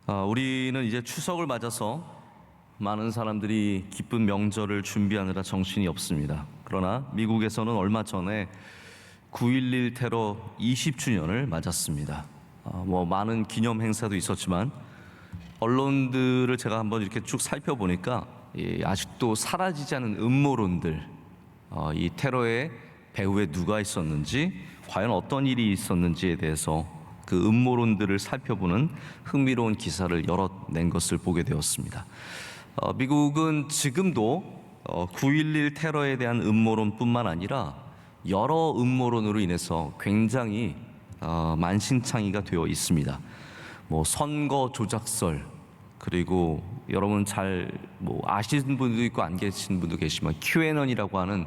우리는 이제 추석을 맞아서 많은 사람들이 기쁜 명절을 준비하느라 정신이 없습니다. 그러나 미국에서는 얼마 전에 9.11 테러 20주년을 맞았습니다. 많은 기념 행사도 있었지만 언론들을 제가 한번 이렇게 쭉 살펴보니까 아직도 사라지지 않은 음모론들, 이 테러의 배후에 누가 있었는지, 과연 어떤 일이 있었는지에 대해서 그 음모론들을 살펴보는 흥미로운 기사를 여러 낸 것을 보게 되었습니다. 미국은 지금도 9.11 테러에 대한 음모론뿐만 아니라 여러 음모론으로 인해서 굉장히 만신창이가 되어 있습니다. 선거 조작설, 그리고 여러분 잘 아시는 분도 있고 안 계신 분도 계시지만 QAnon이라고 하는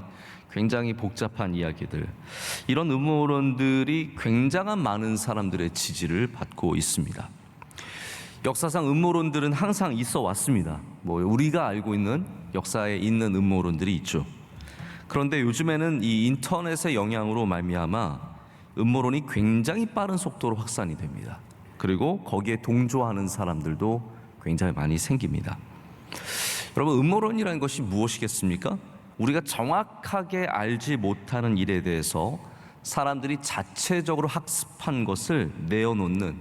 굉장히 복잡한 이야기들, 이런 음모론들이 굉장한 많은 사람들의 지지를 받고 있습니다. 역사상 음모론들은 항상 있어 왔습니다. 우리가 알고 있는 역사에 있는 음모론들이 있죠. 그런데 요즘에는 이 인터넷의 영향으로 말미암아 음모론이 굉장히 빠른 속도로 확산이 됩니다. 그리고 거기에 동조하는 사람들도 굉장히 많이 생깁니다. 여러분, 음모론이라는 것이 무엇이겠습니까? 우리가 정확하게 알지 못하는 일에 대해서 사람들이 자체적으로 학습한 것을 내어놓는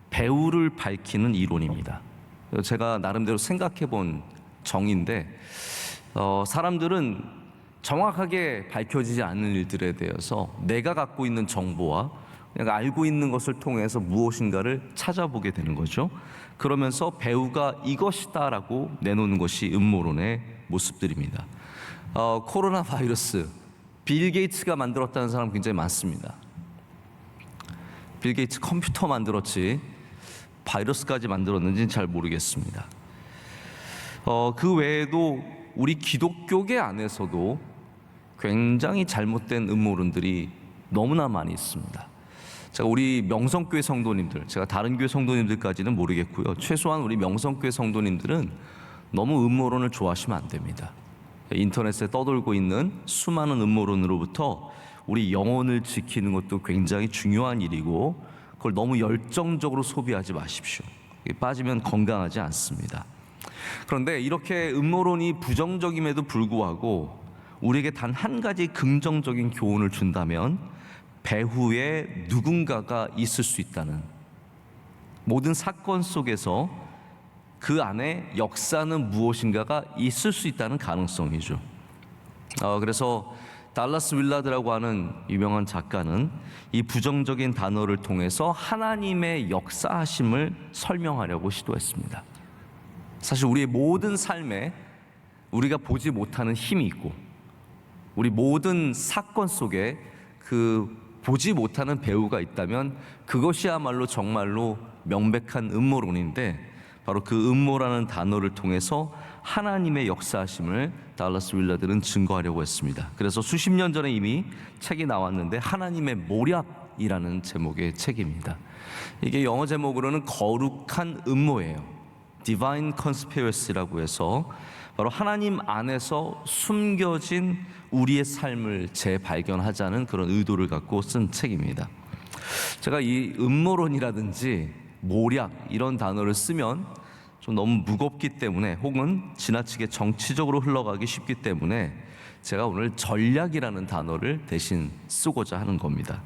배후를 밝히는 이론입니다. 제가 나름대로 생각해 본 정의인데, 사람들은 정확하게 밝혀지지 않는 일들에 대해서 내가 갖고 있는 정보와 내가 알고 있는 것을 통해서 무엇인가를 찾아보게 되는 거죠. 그러면서 배후가 이것이다라고 내놓는 것이 음모론의 모습들입니다. 코로나 바이러스, 빌 게이츠가 만들었다는 사람 굉장히 많습니다. 빌 게이츠 컴퓨터 만들었지 바이러스까지 만들었는지는 잘 모르겠습니다. 그 외에도 우리 기독교계 안에서도 굉장히 잘못된 음모론들이 너무나 많이 있습니다. 제가 우리 명성교회 성도님들, 제가 다른 교회 성도님들까지는 모르겠고요, 최소한 우리 명성교회 성도님들은 너무 음모론을 좋아하시면 안 됩니다. 인터넷에 떠돌고 있는 수많은 음모론으로부터 우리 영혼을 지키는 것도 굉장히 중요한 일이고, 그걸 너무 열정적으로 소비하지 마십시오. 빠지면 건강하지 않습니다. 그런데 이렇게 음모론이 부정적임에도 불구하고 우리에게 단 한 가지 긍정적인 교훈을 준다면 배후에 누군가가 있을 수 있다는, 모든 사건 속에서 그 안에 역사는 무엇인가가 있을 수 있다는 가능성이죠. 그래서 달라스 윌라드라고 하는 유명한 작가는 이 부정적인 단어를 통해서 하나님의 역사하심을 설명하려고 시도했습니다. 사실 우리의 모든 삶에 우리가 보지 못하는 힘이 있고, 우리 모든 사건 속에 그 보지 못하는 배후가 있다면 그것이야말로 정말로 명백한 음모론인데, 바로 그 음모라는 단어를 통해서 하나님의 역사하심을 달라스 윌라드는 증거하려고 했습니다. 그래서 수십 년 전에 이미 책이 나왔는데, 하나님의 모략이라는 제목의 책입니다. 이게 영어 제목으로는 거룩한 음모예요. Divine Conspiracy라고 해서 바로 하나님 안에서 숨겨진 우리의 삶을 재발견하자는 그런 의도를 갖고 쓴 책입니다. 제가 이 음모론이라든지 모략 이런 단어를 쓰면 좀 너무 무겁기 때문에, 혹은 지나치게 정치적으로 흘러가기 쉽기 때문에 제가 오늘 전략이라는 단어를 대신 쓰고자 하는 겁니다.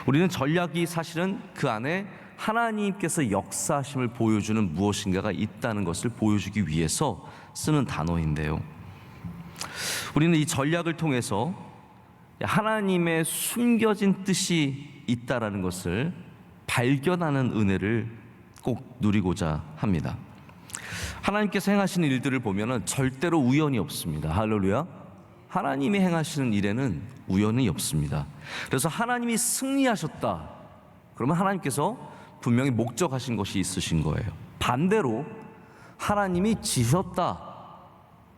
우리는 전략이 사실은 그 안에 하나님께서 역사하심을 보여주는 무엇인가가 있다는 것을 보여주기 위해서 쓰는 단어인데요, 우리는 이 전략을 통해서 하나님의 숨겨진 뜻이 있다라는 것을 발견하는 은혜를 꼭 누리고자 합니다. 하나님께서 행하시는 일들을 보면은 절대로 우연이 없습니다. 할렐루야. 하나님이 행하시는 일에는 우연이 없습니다. 그래서 하나님이 승리하셨다, 그러면 하나님께서 분명히 목적하신 것이 있으신 거예요. 반대로 하나님이 지셨다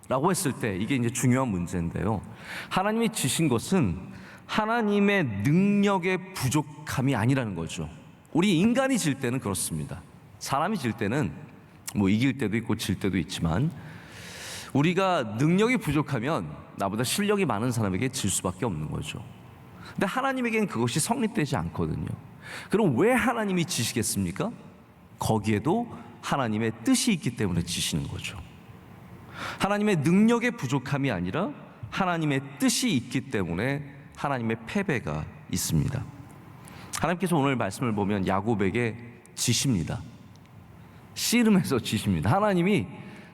라고 했을 때 이게 이제 중요한 문제인데요, 하나님이 지신 것은 하나님의 능력의 부족함이 아니라는 거죠. 우리 인간이 질 때는 그렇습니다. 사람이 질 때는 이길 때도 있고 질 때도 있지만, 우리가 능력이 부족하면 나보다 실력이 많은 사람에게 질 수밖에 없는 거죠. 근데 하나님에게는 그것이 성립되지 않거든요. 그럼 왜 하나님이 지시겠습니까? 거기에도 하나님의 뜻이 있기 때문에 지시는 거죠. 하나님의 능력의 부족함이 아니라 하나님의 뜻이 있기 때문에 하나님의 패배가 있습니다. 하나님께서 오늘 말씀을 보면 야곱에게 지십니다. 씨름해서 지십니다. 하나님이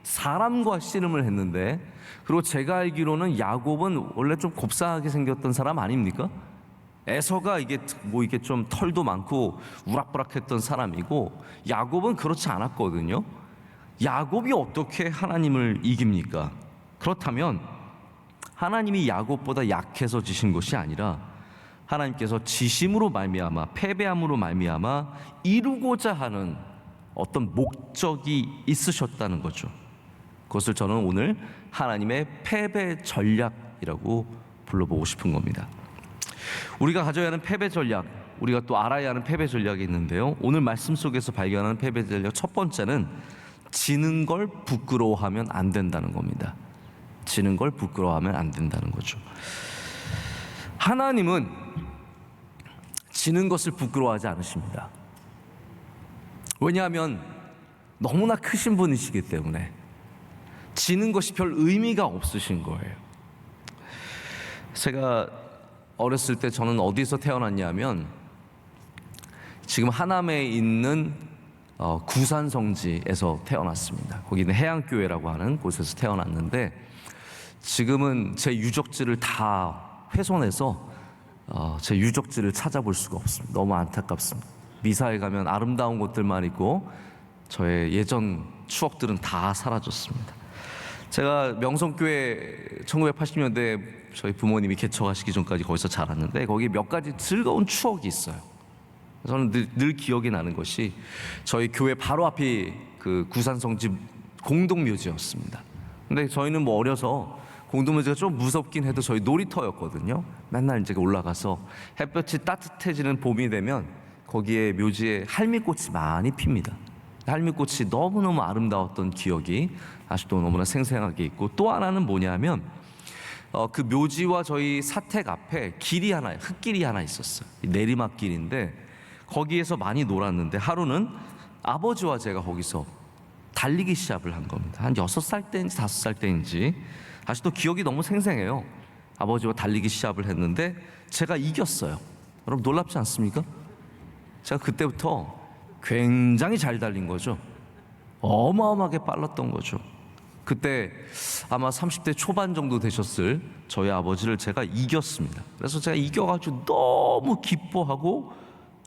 사람과 씨름을 했는데, 그리고 제가 알기로는 야곱은 원래 좀 곱상하게 생겼던 사람 아닙니까? 에서가 이게 좀 털도 많고 우락부락했던 사람이고, 야곱은 그렇지 않았거든요. 야곱이 어떻게 하나님을 이깁니까? 그렇다면 하나님이 야곱보다 약해서 지신 것이 아니라 하나님께서 지심으로 말미암아, 패배함으로 말미암아 이루고자 하는 어떤 목적이 있으셨다는 거죠. 그것을 저는 오늘 하나님의 패배 전략이라고 불러보고 싶은 겁니다. 우리가 가져야 하는 패배 전략, 우리가 또 알아야 하는 패배 전략이 있는데요, 오늘 말씀 속에서 발견하는 패배 전략 첫 번째는 지는 걸 부끄러워하면 안 된다는 겁니다. 지는 걸 부끄러워하면 안 된다는 거죠. 하나님은 지는 것을 부끄러워하지 않으십니다. 왜냐하면 너무나 크신 분이시기 때문에 지는 것이 별 의미가 없으신 거예요. 제가 어렸을 때 저는 어디서 태어났냐면 지금 하남에 있는 구산성지에서 태어났습니다. 거기는 해양교회라고 하는 곳에서 태어났는데 지금은 제 유적지를 다 훼손해서 제 유적지를 찾아볼 수가 없습니다. 너무 안타깝습니다. 미사에 가면 아름다운 곳들만 있고 저의 예전 추억들은 다 사라졌습니다. 제가 명성교회 1980년대 저희 부모님이 개척하시기 전까지 거기서 자랐는데 거기 몇 가지 즐거운 추억이 있어요. 저는 늘 기억이 나는 것이 저희 교회 바로 앞이 그 구산성지 공동묘지였습니다. 근데 저희는 뭐 어려서 공동묘지가 좀 무섭긴 해도 저희 놀이터였거든요. 맨날 이제 올라가서 햇볕이 따뜻해지는 봄이 되면 거기에 묘지에 할미꽃이 많이 핍니다. 할미꽃이 너무너무 아름다웠던 기억이 아직도 너무나 생생하게 있고, 또 하나는 뭐냐면 그 묘지와 저희 사택 앞에 길이 하나, 흙길이 하나 있었어요. 내리막길인데 거기에서 많이 놀았는데 하루는 아버지와 제가 거기서 달리기 시합을 한 겁니다. 한 6살 때인지 5살 때인지 아직도 기억이 너무 생생해요. 아버지와 달리기 시합을 했는데 제가 이겼어요. 여러분 놀랍지 않습니까? 제가 그때부터 굉장히 잘 달린 거죠. 어마어마하게 빨랐던 거죠. 그때 아마 30대 초반 정도 되셨을 저희 아버지를 제가 이겼습니다. 그래서 제가 이겨가지고 너무 기뻐하고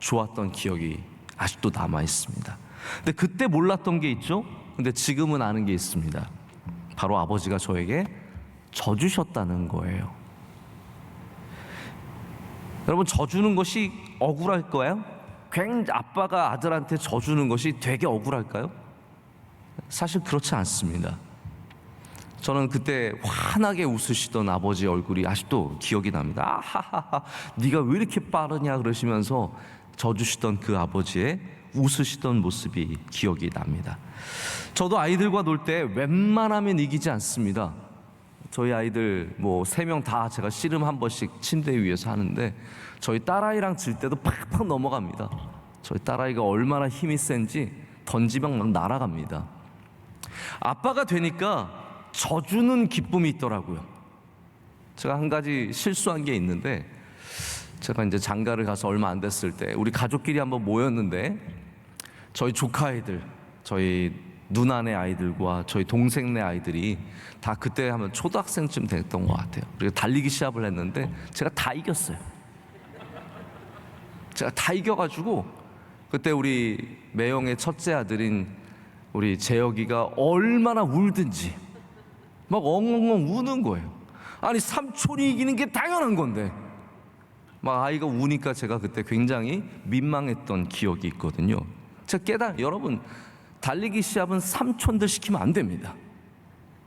좋았던 기억이 아직도 남아 있습니다. 근데 그때 몰랐던 게 있죠. 근데 지금은 아는 게 있습니다. 바로 아버지가 저에게 져주셨다는 거예요. 여러분, 져주는 것이 억울할까요? 아빠가 아들한테 져주는 것이 되게 억울할까요? 사실 그렇지 않습니다. 저는 그때 환하게 웃으시던 아버지의 얼굴이 아직도 기억이 납니다. 아하하하, 네가 왜 이렇게 빠르냐 그러시면서 져주시던 그 아버지의 웃으시던 모습이 기억이 납니다. 저도 아이들과 놀 때 웬만하면 이기지 않습니다. 저희 아이들 뭐 3명 다 제가 씨름 한 번씩 침대 위에서 하는데 저희 딸아이랑 질 때도 팍팍 넘어갑니다. 저희 딸아이가 얼마나 힘이 센지 던지면 막 날아갑니다. 아빠가 되니까 져주는 기쁨이 있더라고요. 제가 한 가지 실수한 게 있는데, 제가 이제 장가를 가서 얼마 안 됐을 때 우리 가족끼리 한번 모였는데 저희 조카 아이들, 저희 누나네 아이들과 저희 동생네 아이들이 다 그때 하면 초등학생쯤 됐던 것 같아요. 그리고 달리기 시합을 했는데 제가 다 이겼어요. 제가 다 이겨가지고 그때 우리 매형의 첫째 아들인 우리 재혁이가 얼마나 울든지 막 엉엉엉 우는 거예요. 아니 삼촌이 이기는 게 당연한 건데 막 아이가 우니까 제가 그때 굉장히 민망했던 기억이 있거든요. 제가 여러분, 달리기 시합은 삼촌들 시키면 안 됩니다.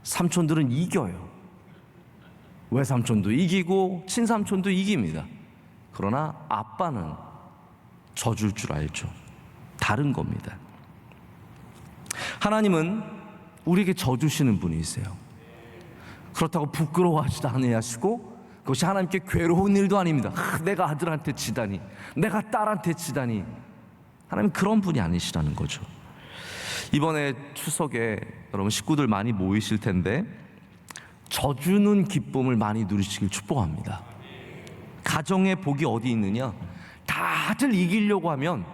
삼촌들은 이겨요. 외삼촌도 이기고 친삼촌도 이깁니다. 그러나 아빠는 져줄 줄 알죠. 다른 겁니다. 하나님은 우리에게 져주시는 분이세요. 그렇다고 부끄러워하지도 않으시고 그것이 하나님께 괴로운 일도 아닙니다. 내가 아들한테 지다니, 내가 딸한테 지다니. 하나님 그런 분이 아니시라는 거죠. 이번에 추석에 여러분 식구들 많이 모이실 텐데 져주는 기쁨을 많이 누리시길 축복합니다. 가정의 복이 어디 있느냐? 다들 이기려고 하면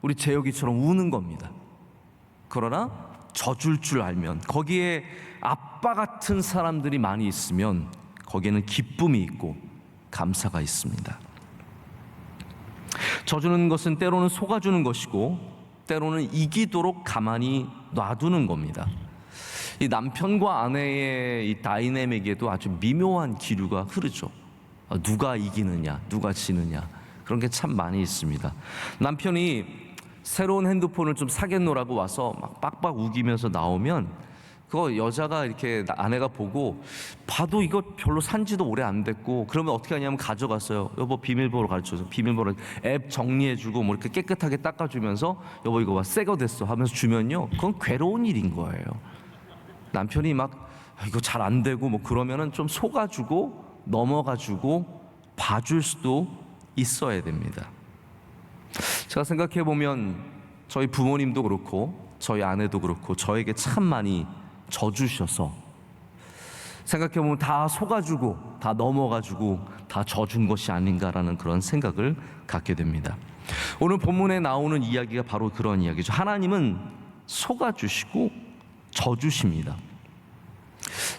우리 재혁이처럼 우는 겁니다. 그러나 져줄 줄 알면, 거기에 아빠 같은 사람들이 많이 있으면 거기에는 기쁨이 있고 감사가 있습니다. 져주는 것은 때로는 속아주는 것이고 때로는 이기도록 가만히 놔두는 겁니다. 이 남편과 아내의 이 다이내믹에도 아주 미묘한 기류가 흐르죠. 누가 이기느냐, 누가 지느냐, 그런 게 참 많이 있습니다. 남편이 새로운 핸드폰을 좀 사겠노라고 와서 막 빡빡 우기면서 나오면 그거 여자가 이렇게 아내가 보고 봐도 이거 별로 산지도 오래 안 됐고, 그러면 어떻게 하냐면 가져갔어요. 여보 비밀번호 가르쳐줘. 비밀번호 앱 정리해주고 뭐 이렇게 깨끗하게 닦아주면서 여보 이거 봐 새 거 됐어 하면서 주면요, 그건 괴로운 일인 거예요. 남편이 막 이거 잘 안 되고 뭐 그러면은 좀 속아주고 넘어가주고 봐줄 수도 있어야 됩니다. 제가 생각해 보면 저희 부모님도 그렇고 저희 아내도 그렇고 저에게 참 많이 져주셔서, 생각해 보면 다 속아주고 다 넘어가주고 다 져준 것이 아닌가라는 그런 생각을 갖게 됩니다. 오늘 본문에 나오는 이야기가 바로 그런 이야기죠. 하나님은 속아주시고 져주십니다.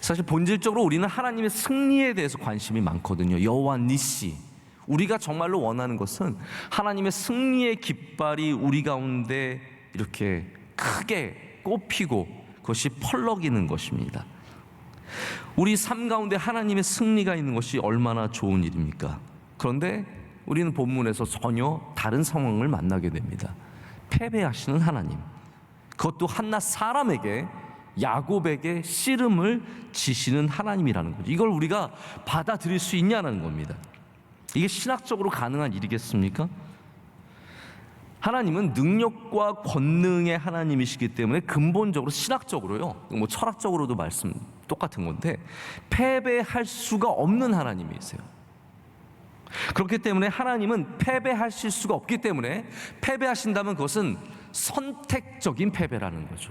사실 본질적으로 우리는 하나님의 승리에 대해서 관심이 많거든요. 여호와 니시, 우리가 정말로 원하는 것은 하나님의 승리의 깃발이 우리 가운데 이렇게 크게 꼽히고 그것이 펄럭이는 것입니다. 우리 삶 가운데 하나님의 승리가 있는 것이 얼마나 좋은 일입니까? 그런데 우리는 본문에서 전혀 다른 상황을 만나게 됩니다. 패배하시는 하나님, 그것도 한낱 사람에게, 야곱에게 씨름을 지시는 하나님이라는 거죠. 이걸 우리가 받아들일 수 있냐는 겁니다. 이게 신학적으로 가능한 일이겠습니까? 하나님은 능력과 권능의 하나님이시기 때문에 근본적으로 신학적으로요, 뭐 철학적으로도 말씀 똑같은 건데 패배할 수가 없는 하나님이세요. 그렇기 때문에 하나님은 패배하실 수가 없기 때문에, 패배하신다면 그것은 선택적인 패배라는 거죠.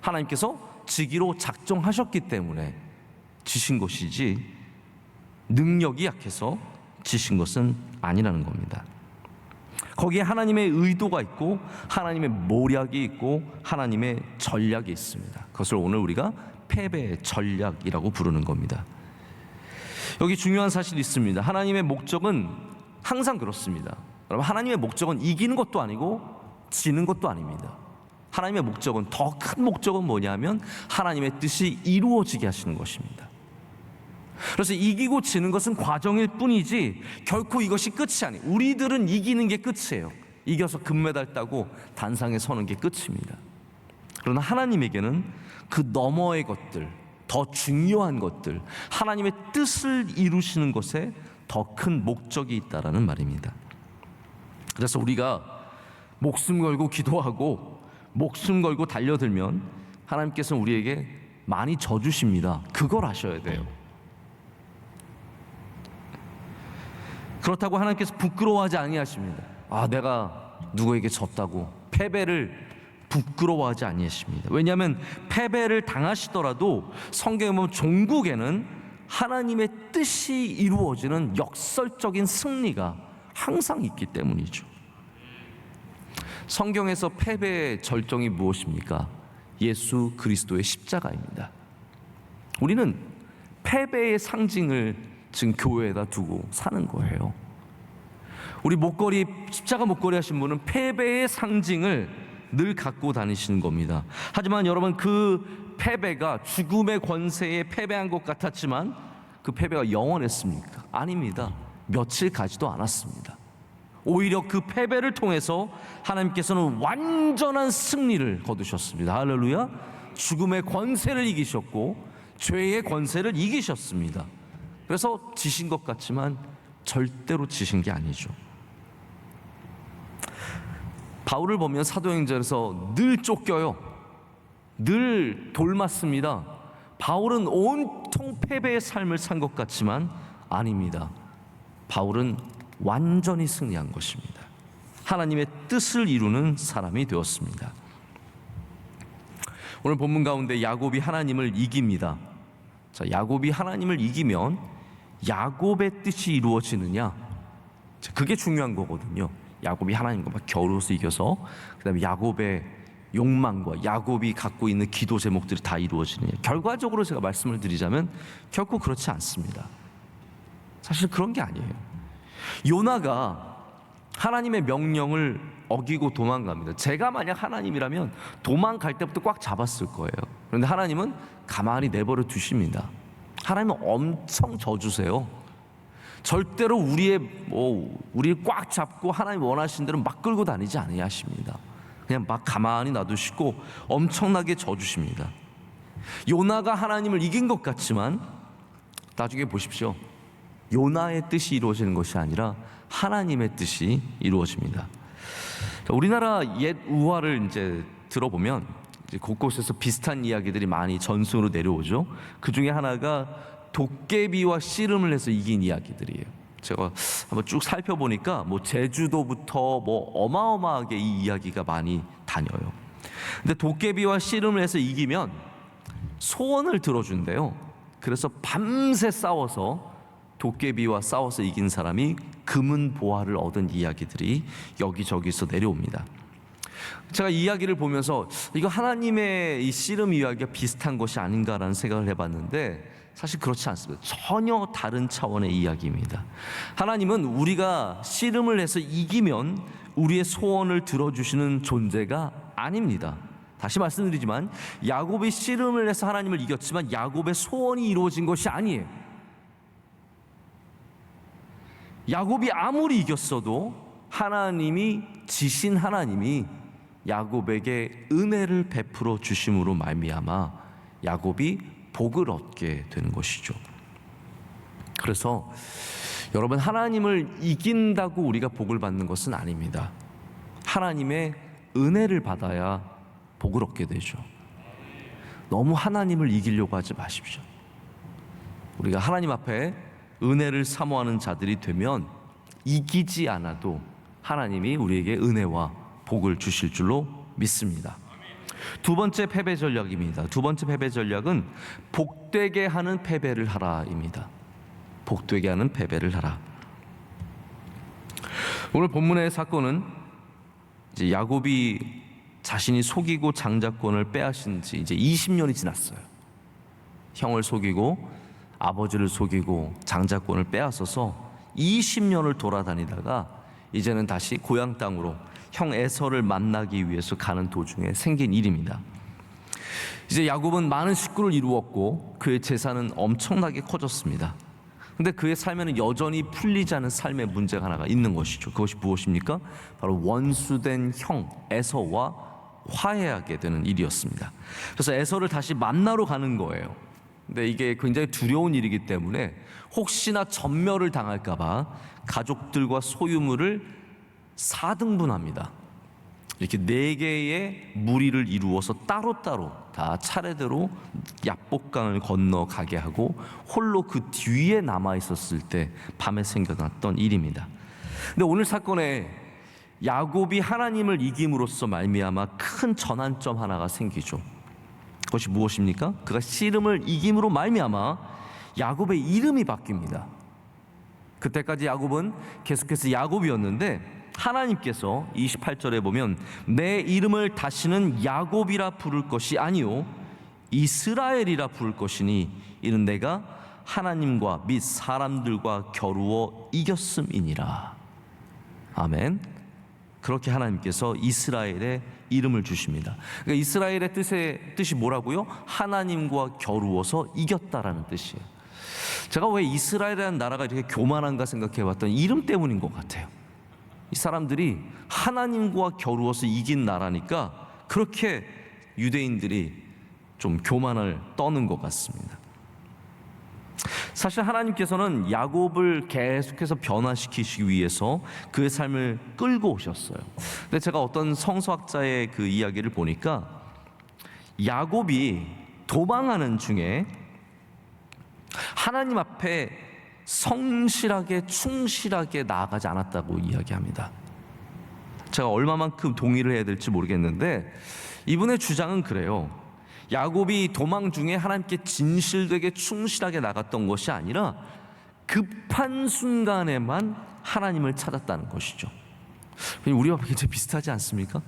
하나님께서 지기로 작정하셨기 때문에 지신 것이지 능력이 약해서 지신 것은 아니라는 겁니다. 거기에 하나님의 의도가 있고 하나님의 모략이 있고 하나님의 전략이 있습니다. 그것을 오늘 우리가 패배의 전략이라고 부르는 겁니다. 여기 중요한 사실이 있습니다. 하나님의 목적은 항상 그렇습니다. 여러분, 하나님의 목적은 이기는 것도 아니고 지는 것도 아닙니다. 하나님의 목적은, 더 큰 목적은 뭐냐면 하나님의 뜻이 이루어지게 하시는 것입니다. 그래서 이기고 지는 것은 과정일 뿐이지 결코 이것이 끝이 아니에요. 우리들은 이기는 게 끝이에요. 이겨서 금메달 따고 단상에 서는 게 끝입니다. 그러나 하나님에게는 그 너머의 것들, 더 중요한 것들, 하나님의 뜻을 이루시는 것에 더 큰 목적이 있다라는 말입니다. 그래서 우리가 목숨 걸고 기도하고 목숨 걸고 달려들면 하나님께서는 우리에게 많이 져주십니다. 그걸 아셔야 돼요. 그렇다고 하나님께서 부끄러워하지 아니하십니다. 내가 누구에게 졌다고 패배를 부끄러워하지 아니하십니다. 왜냐하면 패배를 당하시더라도 성경에 보면 종국에는 하나님의 뜻이 이루어지는 역설적인 승리가 항상 있기 때문이죠. 성경에서 패배의 절정이 무엇입니까? 예수 그리스도의 십자가입니다. 우리는 패배의 상징을 지금 교회에다 두고 사는 거예요. 우리 목걸이, 십자가 목걸이 하신 분은 패배의 상징을 늘 갖고 다니시는 겁니다. 하지만 여러분, 그 패배가 죽음의 권세에 패배한 것 같았지만 그 패배가 영원했습니까? 아닙니다. 며칠 가지도 않았습니다. 오히려 그 패배를 통해서 하나님께서는 완전한 승리를 거두셨습니다. 할렐루야. 죽음의 권세를 이기셨고 죄의 권세를 이기셨습니다. 그래서 지신 것 같지만 절대로 지신 게 아니죠. 바울을 보면 사도행전에서 늘 쫓겨요. 늘 돌맞습니다. 바울은 온통 패배의 삶을 산 것 같지만 아닙니다. 바울은 완전히 승리한 것입니다. 하나님의 뜻을 이루는 사람이 되었습니다. 오늘 본문 가운데 야곱이 하나님을 이깁니다. 자, 야곱이 하나님을 이기면 야곱의 뜻이 이루어지느냐? 자, 그게 중요한 거거든요. 야곱이 하나님과 막 겨루어서 이겨서 그다음에 야곱의 욕망과 야곱이 갖고 있는 기도 제목들이 다 이루어지느냐? 결과적으로 제가 말씀을 드리자면 결코 그렇지 않습니다. 사실 그런 게 아니에요. 요나가 하나님의 명령을 어기고 도망갑니다. 제가 만약 하나님이라면 도망갈 때부터 꽉 잡았을 거예요. 그런데 하나님은 가만히 내버려 두십니다. 하나님은 엄청 져주세요. 절대로 우리를 꽉 잡고 하나님 원하신 대로 막 끌고 다니지 아니하십니다. 그냥 막 가만히 놔두시고 엄청나게 져주십니다. 요나가 하나님을 이긴 것 같지만 나중에 보십시오. 요나의 뜻이 이루어지는 것이 아니라 하나님의 뜻이 이루어집니다. 우리나라 옛 우화를 이제 들어보면 이제 곳곳에서 비슷한 이야기들이 많이 전승으로 내려오죠. 그 중에 하나가 도깨비와 씨름을 해서 이긴 이야기들이에요. 제가 한번 쭉 살펴보니까 제주도부터 어마어마하게 이 이야기가 많이 다녀요. 근데 도깨비와 씨름을 해서 이기면 소원을 들어준대요. 그래서 밤새 싸워서 도깨비와 싸워서 이긴 사람이 금은 보화를 얻은 이야기들이 여기저기서 내려옵니다. 제가 이 이야기를 보면서 이거 하나님의 이 씨름 이야기가 비슷한 것이 아닌가라는 생각을 해봤는데 사실 그렇지 않습니다. 전혀 다른 차원의 이야기입니다. 하나님은 우리가 씨름을 해서 이기면 우리의 소원을 들어주시는 존재가 아닙니다. 다시 말씀드리지만 야곱이 씨름을 해서 하나님을 이겼지만 야곱의 소원이 이루어진 것이 아니에요. 야곱이 아무리 이겼어도 하나님이 지신 하나님이 야곱에게 은혜를 베풀어 주심으로 말미암아 야곱이 복을 얻게 되는 것이죠. 그래서 여러분, 하나님을 이긴다고 우리가 복을 받는 것은 아닙니다. 하나님의 은혜를 받아야 복을 얻게 되죠. 너무 하나님을 이기려고 하지 마십시오. 우리가 하나님 앞에 은혜를 사모하는 자들이 되면 이기지 않아도 하나님이 우리에게 은혜와 복을 주실 줄로 믿습니다. 두 번째 패배 전략입니다. 두 번째 패배 전략은 복되게 하는 패배를 하라입니다. 복되게 하는 패배를 하라. 오늘 본문의 사건은 이제 야곱이 자신이 속이고 장자권을 빼앗은 지 이제 20년이 지났어요. 형을 속이고 아버지를 속이고 장자권을 빼앗아서 20년을 돌아다니다가 이제는 다시 고향 땅으로 형 에서를 만나기 위해서 가는 도중에 생긴 일입니다. 이제 야곱은 많은 식구를 이루었고 그의 재산은 엄청나게 커졌습니다. 근데 그의 삶에는 여전히 풀리지 않은 삶의 문제가 하나가 있는 것이죠. 그것이 무엇입니까? 바로 원수된 형 에서와 화해하게 되는 일이었습니다. 그래서 에서를 다시 만나러 가는 거예요. 근데 이게 굉장히 두려운 일이기 때문에 혹시나 전멸을 당할까 봐 가족들과 소유물을 4등분합니다. 이렇게 4개의 무리를 이루어서 따로따로 다 차례대로 야복강을 건너가게 하고 홀로 그 뒤에 남아있었을 때 밤에 생겨났던 일입니다. 근데 오늘 사건에 야곱이 하나님을 이김으로써 말미암아 큰 전환점 하나가 생기죠. 그것이 무엇입니까? 그가 씨름을 이김으로 말미암아 야곱의 이름이 바뀝니다. 그때까지 야곱은 계속해서 야곱이었는데 하나님께서 28절에 보면 내 이름을 다시는 야곱이라 부를 것이 아니요 이스라엘이라 부를 것이니 이는 내가 하나님과 및 사람들과 겨루어 이겼음이니라. 아멘. 그렇게 하나님께서 이스라엘의 이름을 주십니다. 그러니까 이스라엘의 뜻이 뭐라고요? 하나님과 겨루어서 이겼다라는 뜻이에요. 제가 왜 이스라엘이라는 나라가 이렇게 교만한가 생각해봤던 이름 때문인 것 같아요. 이 사람들이 하나님과 겨루어서 이긴 나라니까 그렇게 유대인들이 좀 교만을 떠는 것 같습니다. 사실 하나님께서는 야곱을 계속해서 변화시키시기 위해서 그의 삶을 끌고 오셨어요. 근데 제가 어떤 성서학자의 그 이야기를 보니까 야곱이 도망하는 중에 하나님 앞에 성실하게 충실하게 나아가지 않았다고 이야기합니다. 제가 얼마만큼 동의를 해야 될지 모르겠는데 이분의 주장은 그래요. 야곱이 도망 중에 하나님께 진실되게 충실하게 나갔던 것이 아니라 급한 순간에만 하나님을 찾았다는 것이죠. 우리와 굉장히 비슷하지 않습니까?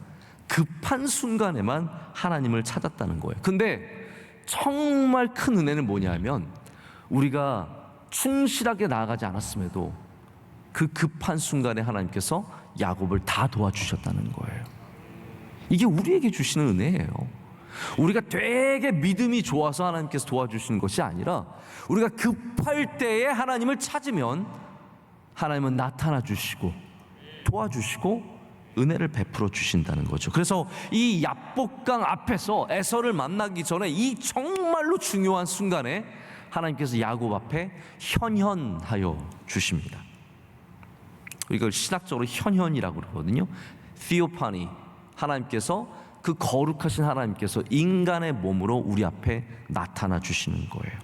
급한 순간에만 하나님을 찾았다는 거예요. 근데 정말 큰 은혜는 뭐냐면 우리가 충실하게 나아가지 않았음에도 그 급한 순간에 하나님께서 야곱을 다 도와주셨다는 거예요. 이게 우리에게 주시는 은혜예요. 우리가 되게 믿음이 좋아서 하나님께서 도와주시는 것이 아니라 우리가 급할 때에 하나님을 찾으면 하나님은 나타나 주시고 도와주시고 은혜를 베풀어 주신다는 거죠. 그래서 이 야복강 앞에서 에서를 만나기 전에 이 정말로 중요한 순간에 하나님께서 야곱 앞에 현현하여 주십니다. 이걸 신학적으로 현현이라고 그러거든요. theophany, 하나님께서 그 거룩하신 하나님께서 인간의 몸으로 우리 앞에 나타나 주시는 거예요.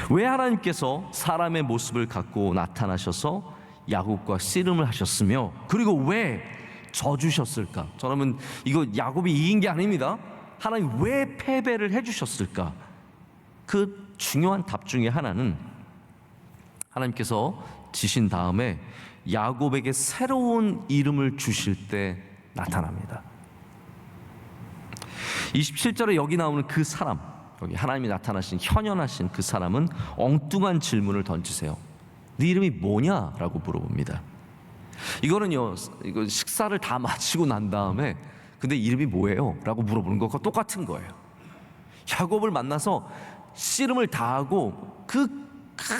왜 하나님께서 사람의 모습을 갖고 나타나셔서 야곱과 씨름을 하셨으며 그리고 왜 져주셨을까? 저는 이거 야곱이 이긴 게 아닙니다. 하나님 왜 패배를 해주셨을까? 그 중요한 답 중에 하나는 하나님께서 지신 다음에 야곱에게 새로운 이름을 주실 때 나타납니다. 27절에 여기 나오는 그 사람, 여기 하나님이 나타나신 현현하신 그 사람은 엉뚱한 질문을 던지세요. 네 이름이 뭐냐? 라고 물어봅니다. 이거 식사를 다 마치고 난 다음에 근데 이름이 뭐예요? 라고 물어보는 것과 똑같은 거예요. 야곱을 만나서 씨름을 다 하고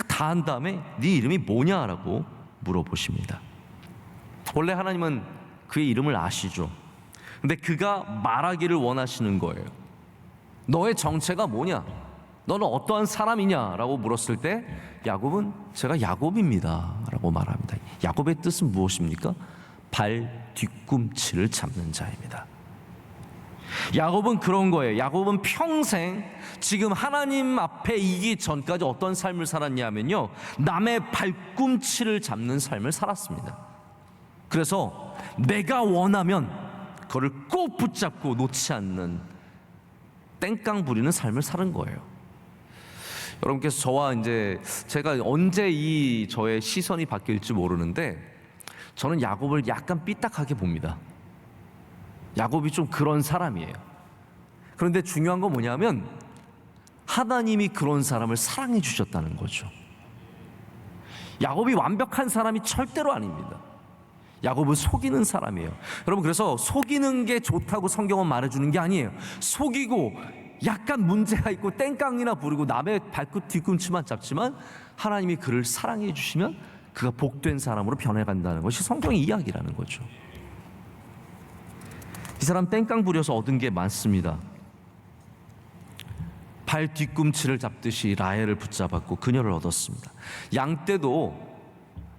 다 한 다음에 네 이름이 뭐냐? 라고 물어보십니다. 원래 하나님은 그의 이름을 아시죠. 근데 그가 말하기를 원하시는 거예요. 너의 정체가 뭐냐? 너는 어떠한 사람이냐? 라고 물었을 때 야곱은 제가 야곱입니다 라고 말합니다. 야곱의 뜻은 무엇입니까? 발 뒤꿈치를 잡는 자입니다. 야곱은 그런 거예요. 야곱은 평생 지금 하나님 앞에 이기 전까지 어떤 삶을 살았냐면요, 남의 발꿈치를 잡는 삶을 살았습니다. 그래서 내가 원하면 그걸 꼭 붙잡고 놓지 않는 땡깡 부리는 삶을 사는 거예요. 여러분께서 저와 이제 제가 언제 저의 시선이 바뀔지 모르는데 저는 야곱을 약간 삐딱하게 봅니다. 야곱이 좀 그런 사람이에요. 그런데 중요한 건 뭐냐면 하나님이 그런 사람을 사랑해 주셨다는 거죠. 야곱이 완벽한 사람이 절대로 아닙니다. 야곱은 속이는 사람이에요. 여러분, 그래서 속이는 게 좋다고 성경은 말해주는 게 아니에요. 속이고 약간 문제가 있고 땡깡이나 부리고 남의 발끝 뒤꿈치만 잡지만 하나님이 그를 사랑해 주시면 그가 복된 사람으로 변해간다는 것이 성경의 이야기라는 거죠. 이 사람 땡깡 부려서 얻은 게 많습니다. 발 뒤꿈치를 잡듯이 라헬을 붙잡았고 그녀를 얻었습니다. 양떼도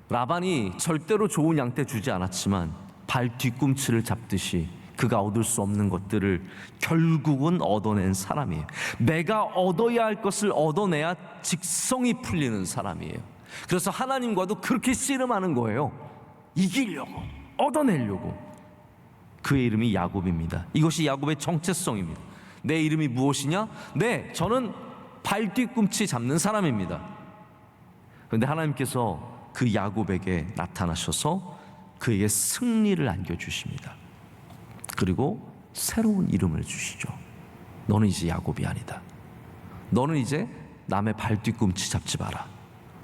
라반이 절대로 좋은 양떼 주지 않았지만 발 뒤꿈치를 잡듯이 그가 얻을 수 없는 것들을 결국은 얻어낸 사람이에요. 내가 얻어야 할 것을 얻어내야 직성이 풀리는 사람이에요. 그래서 하나님과도 그렇게 씨름하는 거예요. 이기려고, 얻어내려고. 그의 이름이 야곱입니다. 이것이 야곱의 정체성입니다. 내 이름이 무엇이냐? 네, 저는 발 뒤꿈치 잡는 사람입니다. 그런데 하나님께서 그 야곱에게 나타나셔서 그에게 승리를 안겨주십니다. 그리고 새로운 이름을 주시죠. 너는 이제 야곱이 아니다. 너는 이제 남의 발 뒤꿈치 잡지 마라.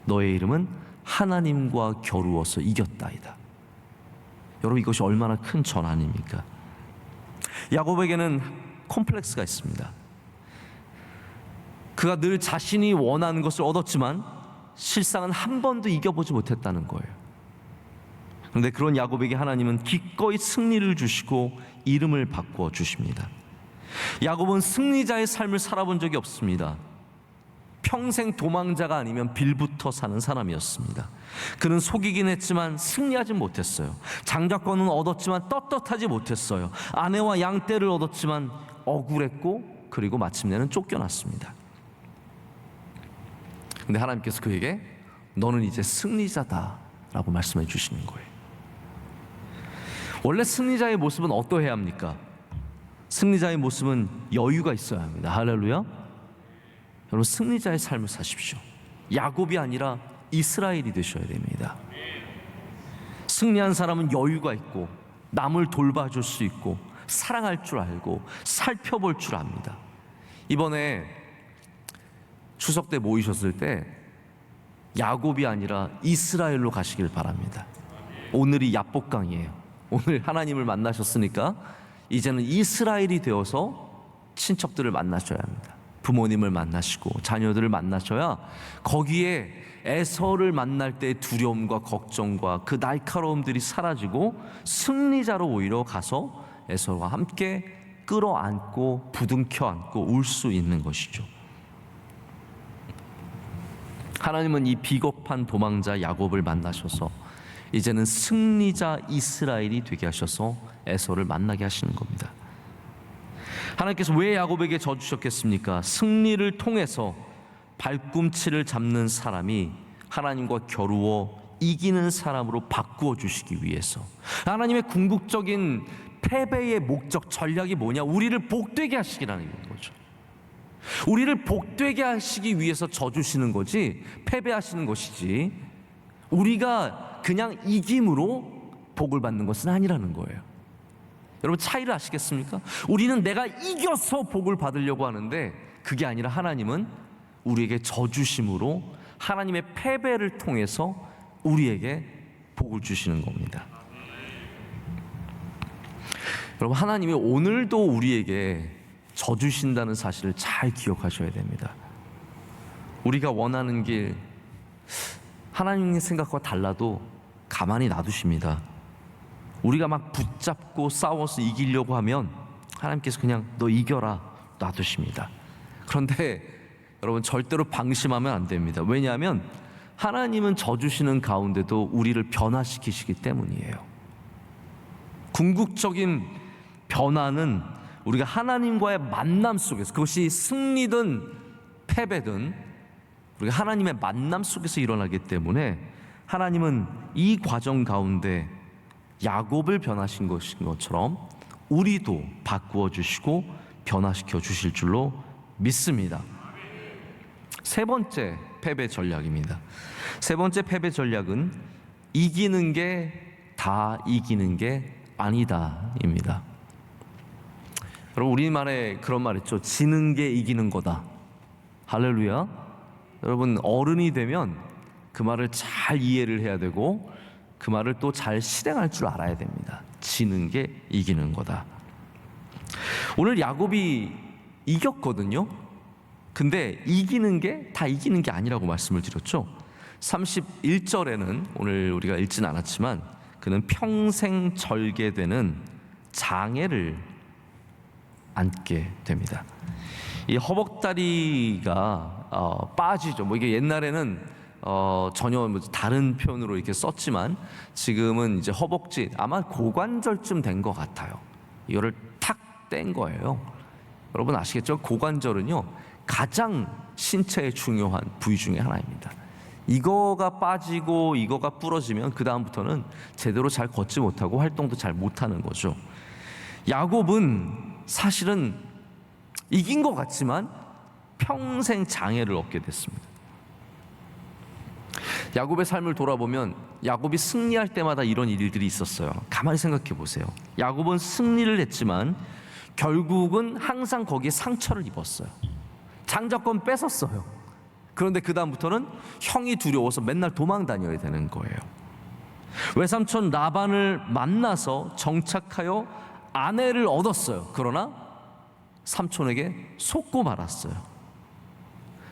너의 이름은 하나님과 겨루어서 이겼다이다. 여러분, 이것이 얼마나 큰 전환입니까? 야곱에게는 콤플렉스가 있습니다. 그가 늘 자신이 원하는 것을 얻었지만 실상은 한 번도 이겨보지 못했다는 거예요. 그런데 그런 야곱에게 하나님은 기꺼이 승리를 주시고 이름을 바꾸어 주십니다. 야곱은 승리자의 삶을 살아본 적이 없습니다. 평생 도망자가 아니면 빌부터 사는 사람이었습니다. 그는 속이긴 했지만 승리하진 못했어요. 장자권은 얻었지만 떳떳하지 못했어요. 아내와 양떼를 얻었지만 억울했고 그리고 마침내는 쫓겨났습니다. 근데 하나님께서 그에게 너는 이제 승리자다 라고 말씀해 주시는 거예요. 원래 승리자의 모습은 어떠해야 합니까? 승리자의 모습은 여유가 있어야 합니다. 할렐루야. 여러분, 승리자의 삶을 사십시오. 야곱이 아니라 이스라엘이 되셔야 됩니다. 승리한 사람은 여유가 있고 남을 돌봐줄 수 있고 사랑할 줄 알고 살펴볼 줄 압니다. 이번에 추석 때 모이셨을 때 야곱이 아니라 이스라엘로 가시길 바랍니다. 오늘이 야복강이에요. 오늘 하나님을 만나셨으니까 이제는 이스라엘이 되어서 친척들을 만나셔야 합니다. 부모님을 만나시고 자녀들을 만나셔야 거기에 에서를 만날 때 두려움과 걱정과 그 날카로움들이 사라지고 승리자로 오히려 가서 에서와 함께 끌어안고 부둥켜 안고 울 수 있는 것이죠. 하나님은 이 비겁한 도망자 야곱을 만나셔서 이제는 승리자 이스라엘이 되게 하셔서 에서를 만나게 하시는 겁니다. 하나님께서 왜 야곱에게 져 주셨겠습니까? 승리를 통해서 발꿈치를 잡는 사람이 하나님과 겨루어 이기는 사람으로 바꾸어 주시기 위해서. 하나님의 궁극적인 패배의 목적, 전략이 뭐냐? 우리를 복되게 하시기라는 거죠. 우리를 복되게 하시기 위해서 져주시는 거지 패배하시는 것이지 우리가 그냥 이김으로 복을 받는 것은 아니라는 거예요. 여러분, 차이를 아시겠습니까? 우리는 내가 이겨서 복을 받으려고 하는데 그게 아니라 하나님은 우리에게 져주심으로 하나님의 패배를 통해서 우리에게 복을 주시는 겁니다. 여러분, 하나님이 오늘도 우리에게 져주신다는 사실을 잘 기억하셔야 됩니다. 우리가 원하는 길 하나님의 생각과 달라도 가만히 놔두십니다. 우리가 막 붙잡고 싸워서 이기려고 하면 하나님께서 그냥 너 이겨라 놔두십니다. 그런데 여러분, 절대로 방심하면 안 됩니다. 왜냐하면 하나님은 져주시는 가운데도 우리를 변화시키시기 때문이에요. 궁극적인 변화는 우리가 하나님과의 만남 속에서, 그것이 승리든 패배든 우리가 하나님의 만남 속에서 일어나기 때문에 하나님은 이 과정 가운데 야곱을 변화신 것처럼 우리도 바꾸어 주시고 변화시켜 주실 줄로 믿습니다. 세 번째 패배 전략입니다. 세 번째 패배 전략은 이기는 게 다 이기는 게 아니다입니다. 여러분, 우리말에 그런 말 있죠. 지는 게 이기는 거다. 할렐루야. 여러분, 어른이 되면 그 말을 잘 이해를 해야 되고 그 말을 또 잘 실행할 줄 알아야 됩니다. 지는 게 이기는 거다. 오늘 야곱이 이겼거든요. 근데 이기는 게 다 이기는 게 아니라고 말씀을 드렸죠. 31절에는 오늘 우리가 읽진 않았지만 그는 평생 절개되는 장애를 앉게 됩니다. 이 허벅다리가 빠지죠. 뭐 이게 옛날에는 전혀 다른 표현으로 이렇게 썼지만 지금은 이제 허벅지, 아마 고관절쯤 된 것 같아요. 이거를 탁 뗀 거예요. 여러분 아시겠죠? 고관절은요 가장 신체에 중요한 부위 중에 하나입니다. 이거가 빠지고 이거가 부러지면 그 다음부터는 제대로 잘 걷지 못하고 활동도 잘 못하는 거죠. 야곱은 사실은 이긴 것 같지만 평생 장애를 얻게 됐습니다. 야곱의 삶을 돌아보면 야곱이 승리할 때마다 이런 일들이 있었어요. 가만히 생각해 보세요. 야곱은 승리를 했지만 결국은 항상 거기에 상처를 입었어요. 장자권 뺏었어요. 그런데 그 다음부터는 형이 두려워서 맨날 도망 다녀야 되는 거예요. 외삼촌 라반을 만나서 정착하여 아내를 얻었어요. 그러나 삼촌에게 속고 말았어요.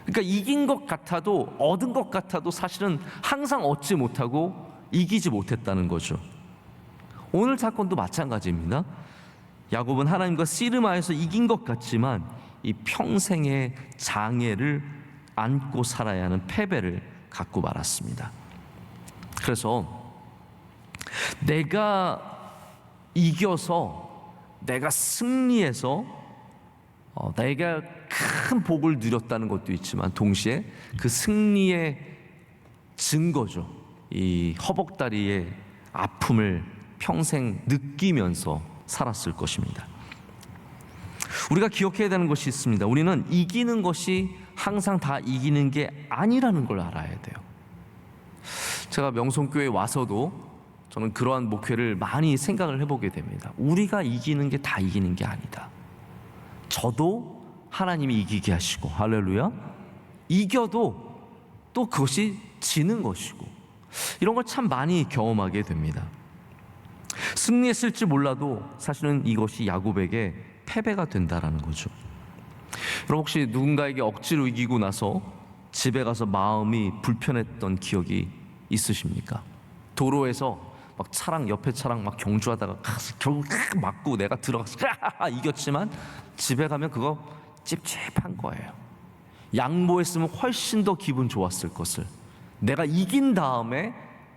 그러니까 이긴 것 같아도, 얻은 것 같아도 사실은 항상 얻지 못하고 이기지 못했다는 거죠. 오늘 사건도 마찬가지입니다. 야곱은 하나님과 씨르마에서 이긴 것 같지만 이 평생의 장애를 안고 살아야 하는 패배를 갖고 말았습니다. 그래서 내가 이겨서, 내가 승리해서 내가 큰 복을 누렸다는 것도 있지만 동시에 그 승리의 증거죠. 이 허벅다리의 아픔을 평생 느끼면서 살았을 것입니다. 우리가 기억해야 되는 것이 있습니다. 우리는 이기는 것이 항상 다 이기는 게 아니라는 걸 알아야 돼요. 제가 명성교회에 와서도 저는 그러한 목회를 많이 생각을 해보게 됩니다. 우리가 이기는 게 다 이기는 게 아니다. 저도 하나님이 이기게 하시고, 할렐루야, 이겨도 또 그것이 지는 것이고, 이런 걸 참 많이 경험하게 됩니다. 승리했을지 몰라도 사실은 이것이 야곱에게 패배가 된다라는 거죠. 여러분, 혹시 누군가에게 억지로 이기고 나서 집에 가서 마음이 불편했던 기억이 있으십니까? 도로에서 막 차랑, 옆에 차랑 막 경주하다가 결국 맞고 내가 들어가서 이겼지만 집에 가면 그거 찝찝한 거예요. 양보했으면 훨씬 더 기분 좋았을 것을 내가 이긴 다음에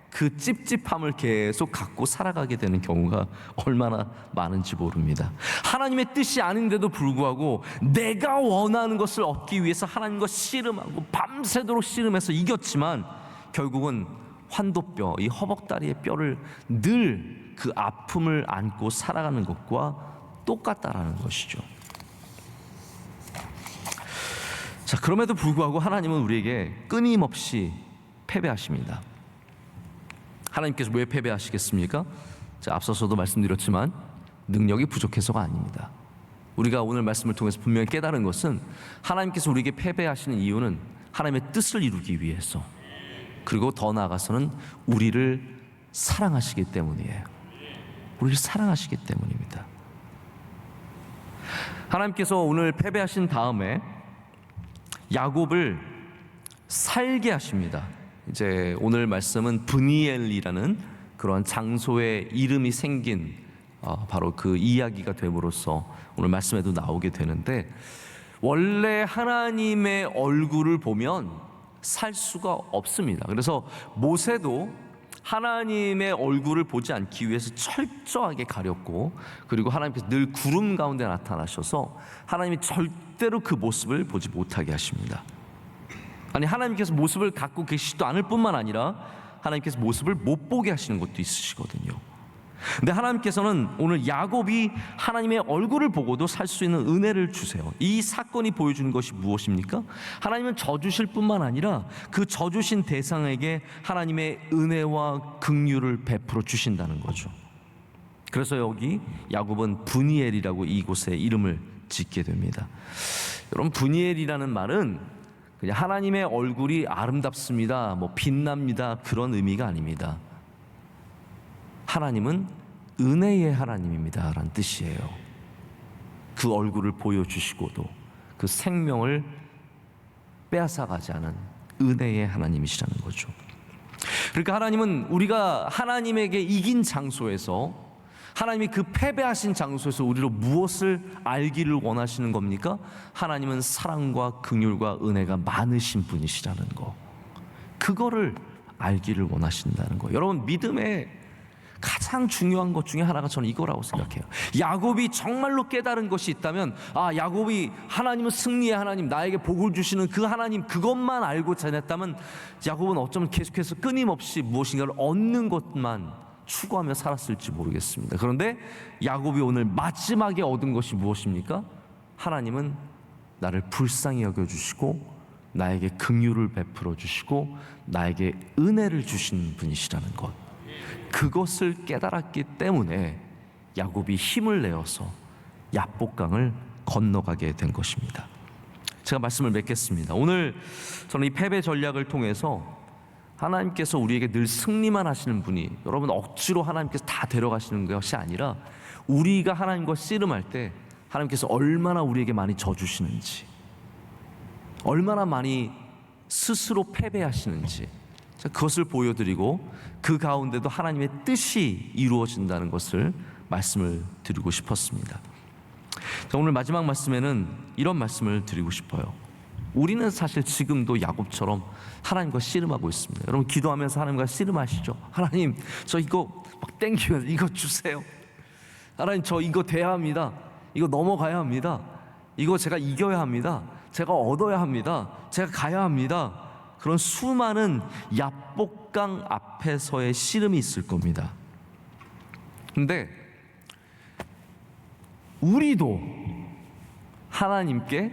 그 찝찝함을 계속 갖고 살아가게 되는 경우가 얼마나 많은지 모릅니다. 하나님의 뜻이 아닌데도 불구하고 내가 원하는 것을 얻기 위해서 하나님과 씨름하고 밤새도록 씨름해서 이겼지만 결국은 환도뼈, 이 허벅다리의 뼈를 늘 그 아픔을 안고 살아가는 것과 똑같다라는 것이죠. 자, 그럼에도 불구하고 하나님은 우리에게 끊임없이 패배하십니다. 하나님께서 왜 패배하시겠습니까? 자, 앞서서도 말씀드렸지만 능력이 부족해서가 아닙니다. 우리가 오늘 말씀을 통해서 분명히 깨달은 것은 하나님께서 우리에게 패배하시는 이유는 하나님의 뜻을 이루기 위해서, 그리고 더 나아가서는 우리를 사랑하시기 때문이에요. 우리를 사랑하시기 때문입니다. 하나님께서 오늘 패배하신 다음에 야곱을 살게 하십니다. 이제 오늘 말씀은 브니엘이라는 그런 장소의 이름이 생긴 바로 그 이야기가 됨으로써 오늘 말씀에도 나오게 되는데, 원래 하나님의 얼굴을 보면 살 수가 없습니다. 그래서 모세도 하나님의 얼굴을 보지 않기 위해서 철저하게 가렸고, 그리고 하나님께서 늘 구름 가운데 나타나셔서 하나님이 절대로 그 모습을 보지 못하게 하십니다. 아니, 하나님께서 모습을 갖고 계시지도 않을 뿐만 아니라 하나님께서 모습을 못 보게 하시는 것도 있으시거든요. 근데 하나님께서는 오늘 야곱이 하나님의 얼굴을 보고도 살 수 있는 은혜를 주세요. 이 사건이 보여주는 것이 무엇입니까? 하나님은 져주실 뿐만 아니라 그 져주신 대상에게 하나님의 은혜와 긍휼을 베풀어 주신다는 거죠. 그래서 여기 야곱은 브니엘이라고 이곳에 이름을 짓게 됩니다. 여러분, 브니엘이라는 말은 그냥 하나님의 얼굴이 아름답습니다, 뭐 빛납니다, 그런 의미가 아닙니다. 하나님은 은혜의 하나님입니다 라는 뜻이에요. 그 얼굴을 보여주시고도 그 생명을 빼앗아가지 않은 은혜의 하나님이시라는 거죠. 그러니까 하나님은 우리가 하나님에게 이긴 장소에서, 하나님이 그 패배하신 장소에서 우리로 무엇을 알기를 원하시는 겁니까? 하나님은 사랑과 긍휼과 은혜가 많으신 분이시라는 거, 그거를 알기를 원하신다는 거. 여러분, 믿음의 가장 중요한 것 중에 하나가 저는 이거라고 생각해요. 야곱이 정말로 깨달은 것이 있다면, 야곱이 하나님은 승리의 하나님, 나에게 복을 주시는 그 하나님, 그것만 알고 지냈다면 야곱은 어쩌면 계속해서 끊임없이 무엇인가를 얻는 것만 추구하며 살았을지 모르겠습니다. 그런데 야곱이 오늘 마지막에 얻은 것이 무엇입니까? 하나님은 나를 불쌍히 여겨주시고 나에게 긍휼을 베풀어 주시고 나에게 은혜를 주신 분이시라는 것, 그것을 깨달았기 때문에 야곱이 힘을 내어서 야복강을 건너가게 된 것입니다. 제가 말씀을 맺겠습니다. 오늘 저는 이 패배 전략을 통해서 하나님께서 우리에게 늘 승리만 하시는 분이, 여러분 억지로 하나님께서 다 데려가시는 것이 아니라 우리가 하나님과 씨름할 때 하나님께서 얼마나 우리에게 많이 져주시는지, 얼마나 많이 스스로 패배하시는지, 그것을 보여드리고 그 가운데도 하나님의 뜻이 이루어진다는 것을 말씀을 드리고 싶었습니다. 오늘 마지막 말씀에는 이런 말씀을 드리고 싶어요. 우리는 사실 지금도 야곱처럼 하나님과 씨름하고 있습니다. 여러분, 기도하면서 하나님과 씨름하시죠. 하나님, 저 이거 막 땡기면서 이거 주세요. 하나님, 저 이거 돼야 합니다. 이거 넘어가야 합니다. 이거 제가 이겨야 합니다. 제가 얻어야 합니다. 제가 가야 합니다. 그런 수많은 야복강 앞에서의 씨름이 있을 겁니다. 근데 우리도 하나님께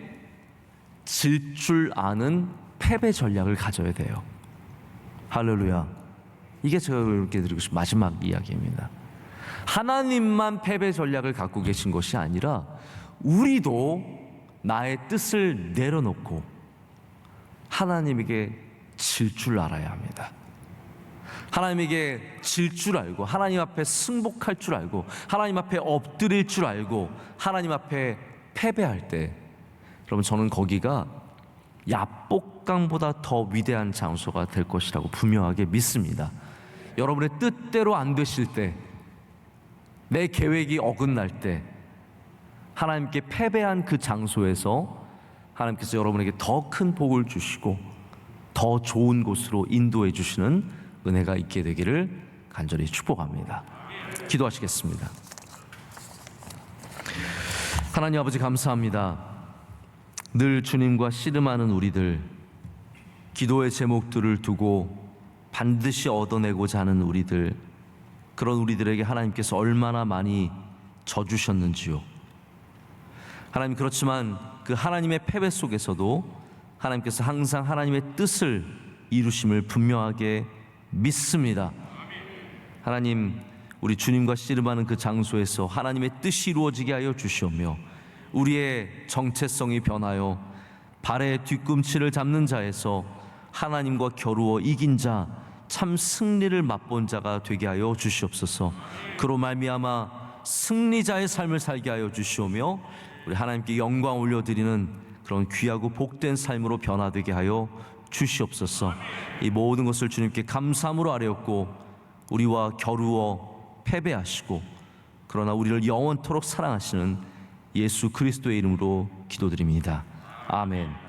질 줄 아는 패배 전략을 가져야 돼요. 할렐루야. 이게 제가 이렇게 드리고 싶은 마지막 이야기입니다. 하나님만 패배 전략을 갖고 계신 것이 아니라 우리도 나의 뜻을 내려놓고 하나님에게 질 줄 알아야 합니다. 하나님에게 질 줄 알고, 하나님 앞에 승복할 줄 알고, 하나님 앞에 엎드릴 줄 알고, 하나님 앞에 패배할 때, 여러분, 저는 거기가 야복강보다 더 위대한 장소가 될 것이라고 분명하게 믿습니다. 여러분의 뜻대로 안 되실 때, 내 계획이 어긋날 때, 하나님께 패배한 그 장소에서 하나님께서 여러분에게 더 큰 복을 주시고 더 좋은 곳으로 인도해 주시는 은혜가 있게 되기를 간절히 축복합니다. 기도하시겠습니다. 하나님 아버지, 감사합니다. 늘 주님과 씨름하는 우리들, 기도의 제목들을 두고 반드시 얻어내고자 하는 우리들, 그런 우리들에게 하나님께서 얼마나 많이 져주셨는지요. 하나님, 그렇지만 그 하나님의 패배 속에서도 하나님께서 항상 하나님의 뜻을 이루심을 분명하게 믿습니다. 하나님, 우리 주님과 씨름하는 그 장소에서 하나님의 뜻이 이루어지게 하여 주시오며, 우리의 정체성이 변하여 발의 뒤꿈치를 잡는 자에서 하나님과 겨루어 이긴 자, 참 승리를 맛본 자가 되게 하여 주시옵소서. 그로 말미암아 승리자의 삶을 살게 하여 주시오며, 우리 하나님께 영광 올려드리는 그런 귀하고 복된 삶으로 변화되게 하여 주시옵소서. 이 모든 것을 주님께 감사함으로 아뢰었고, 우리와 겨루어 패배하시고 그러나 우리를 영원토록 사랑하시는 예수 그리스도의 이름으로 기도드립니다. 아멘.